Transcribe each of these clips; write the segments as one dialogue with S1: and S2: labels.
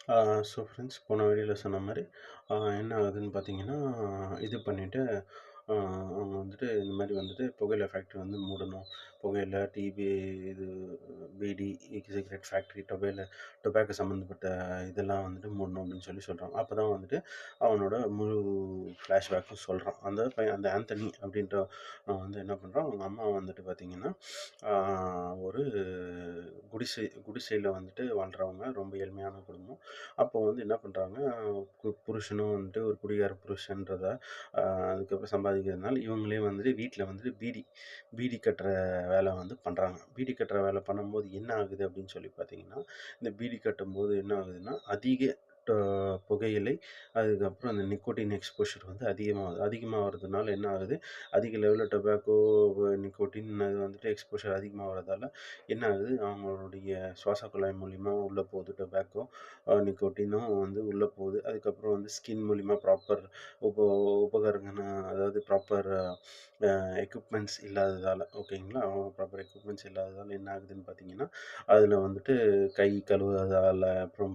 S1: ஆ so friends போன வீடியோல சொன்ன மாரி, என்ன ஆகுதுன்னு பார்த்தீங்கன்னா, இது பண்ணிட்டு அவங்க வந்துட்டு இந்த மாரி வந்துட்டு புகையில ஃபேக்ட்ரி வந்து மூடணும். புகையில, இது பீடி, சிகரெட் ஃபேக்ட்ரி, டொபாக்கோ சம்மந்தப்பட்ட இதெல்லாம் வந்துட்டு மூடணும் அப்படின்னு சொல்றாங்க. அப்பதான் வந்துட்டு அவனோட முழு ஃப்ளாஷ்பேக்கும் சொல்றான். அந்த பையன் அந்த ஆந்தனி அப்படின்றவன் வந்து என்ன பண்றான், அவங்க அம்மா வந்துட்டு பார்த்தீங்கன்னா, ஆ ஒரு குடிசையில வந்துட்டு வாழ்றவங்க. ரொம்ப ஏழ்மையான குடும்பம். அப்போ வந்து என்ன பண்றாங்க, புருஷனும் வந்துட்டு ஒரு குடிகார புருஷன்றத அ அதுக்கப்புறம் சம்பாதிக்கிறதுனால, இவங்களே வந்துட்டு வீட்ல வந்துட்டு பீடி கட்டுற வேலை வந்து பண்றாங்க. பீடி கட்டுற வேலை பண்ணும்போது என்ன ஆகுது அப்படின்னு சொல்லி பார்த்தீங்கன்னா, இந்த பீடி கட்டும்போது என்ன ஆகுதுன்னா, அதிக டொ புகையிலை, அதுக்கப்புறம் அந்த நிக்கோட்டின் எக்ஸ்போஷர் வந்து அதிகமாகுது. அதிகமாகறதுனால என்ன ஆகுது, அதிக லெவல்ல டொபாக்கோ, நிக்கோட்டின் அது வந்துட்டு எக்ஸ்போஷர் அதிகமாகறதால என்ன ஆகுது, அவங்களுடைய சுவாச குழாய் மூலியமா உள்ள போகுது டொபாக்கோ. நிக்கோட்டினும் வந்து உள்ள போகுது. அதுக்கப்புறம் வந்து ஸ்கின் மூலியமா ப்ராப்பர் உப உபகரண அதாவது ப்ராப்பர் எக்யூப்மெண்ட்ஸ் இல்லாததால, ஓகேங்களா? ப்ராப்பர் எக்யூப்மெண்ட்ஸ் இல்லாததால என்ன ஆகுதுன்னு பார்த்தீங்கன்னா, அதில வந்துட்டு கை கழுவாததால, அப்புறம்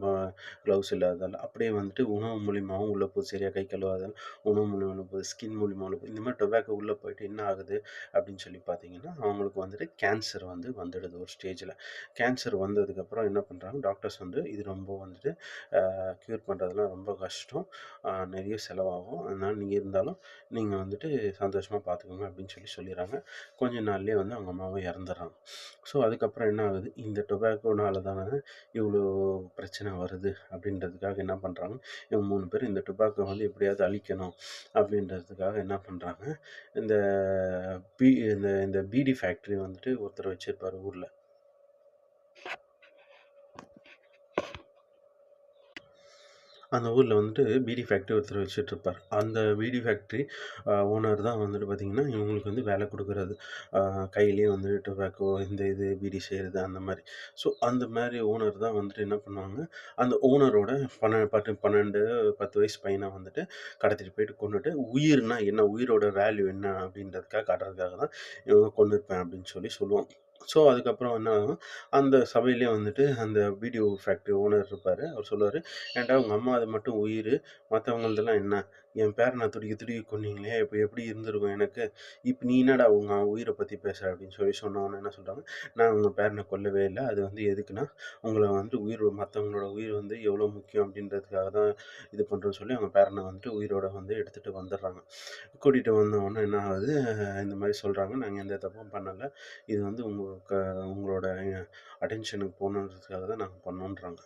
S1: க்ளவுஸ் இல்லாததால, அப்படியே வந்துட்டு உணவு மூலியமாவும் உள்ள போகுது. சரியா கை கழுவாததால உணவு மூலியமா உள்ள போகுது. ஸ்கின் மூலியமா உள்ள போகுது. இந்த மாரி டொபாக்கோ உள்ள போயிட்டு என்ன ஆகுது அப்படின்னு சொல்லி பார்த்தீங்கன்னா, அவங்களுக்கு வந்துட்டு கேன்சர் வந்து வந்துடுது ஒரு ஸ்டேஜ்ல. கேன்சர் வந்ததுக்கப்புறம் என்ன பண்றாங்க, டாக்டர்ஸ் வந்து இது ரொம்ப வந்துட்டு க்யூர் பண்ணுறதுலாம் ரொம்ப கஷ்டம். நிறைய செலவாகும். அதனால நீங்க இருந்தாலும் நீங்க வந்துட்டு சந்தோஷமா பார்த்துக்கோங்க அப்படின்னு சொல்லிடுறாங்க. கொஞ்ச நாள்லயே வந்து அவங்க அம்மாவும் இறந்துடுறாங்க. ஸோ அதுக்கப்புறம் என்ன ஆகுது, இந்த டொபாக்கோனால தான இவ்வளோ பிரச்சனை வருது அப்படின்றதுக்காக என்ன பண்றாங்க, இவங்க 3 பேரும் இந்த டொபாக்கோ வந்து எப்படியாவது அழிக்கணும் அப்படின்றதுக்காக என்ன பண்றாங்க, இந்த இந்த இந்த பீடி ஃபேக்டரி வந்துட்டு ஒருத்தர் வச்சிருப்பாரு ஊர்ல. அந்த ஊர்ல வந்துட்டு பீடி ஃபேக்ட்ரி ஒருத்தர் வச்சுட்ருப்பார். அந்த பீடி ஃபேக்ட்ரி ஓனர் தான் வந்துட்டு பார்த்தீங்கன்னா, இவங்களுக்கு வந்து வேலை குடுக்குறது. அ கையிலேயே வந்து டொபாக்கோ இது பீடி செய்றது அந்த மாரி. ஸோ அந்த மாரி ஓனர் தான் வந்துட்டு என்ன பண்ணுவாங்க, அந்த ஓனரோட 12, 10 வயசு பையன வந்துட்டு கடத்திட்டு போயிட்டு கொன்னுட்டு, உயிர்னா என்ன? உயிரோட வேல்யூ என்ன? அப்படின்றதுக்காக காட்டுறதுக்காக தான் இவங்க கொன்னுருப்பேன் அப்படின்னு சொல்லுவாங்க. ஸோ அதுக்கப்புறம் என்ன ஆகும், அந்த சபையிலேயே வந்துட்டு அந்த பீடி ஃபேக்ட்ரி ஓனர் இருப்பாரு. அவர் சொல்லுவாரு, "ஏன்டா உங்க அம்மா அது மட்டும் உயிரு, மத்தவங்கள்தெல்லாம் என்ன? என் பேரன துடிக்க துடிக்க கொன்னீங்களே! இப்ப எப்படி இருந்திருக்கும் எனக்கு? இப்ப நீ என்னடா உங்க உயிர பத்தி பேசுற?" அப்படின்னு சொன்னோனே என்ன சொல்றாங்க, "நான் உங்க பேரன கொல்லவே இல்ல. அது வந்து எதுக்குன்னா, உங்கள வந்துட்டு மத்தவங்களோட உயிர் வந்து எவ்வளோ முக்கியம் அப்படின்றதுக்காக தான் இது பண்றோம்ன்னு" சொல்லி அவங்க பேரன வந்துட்டு உயிரோட வந்து எடுத்துட்டு வந்துடுறாங்க. கூட்டிட்டு வந்தவுடனே என்ன ஆகுது, இந்த மாரி சொல்றாங்க, "நாங்க எந்த தப்பும் பண்ணல. இது வந்து உங்களோட அட்டென்ஷனுக்கு போகணுன்றதுக்காக தான் நாங்க பண்ணோன்றாங்க."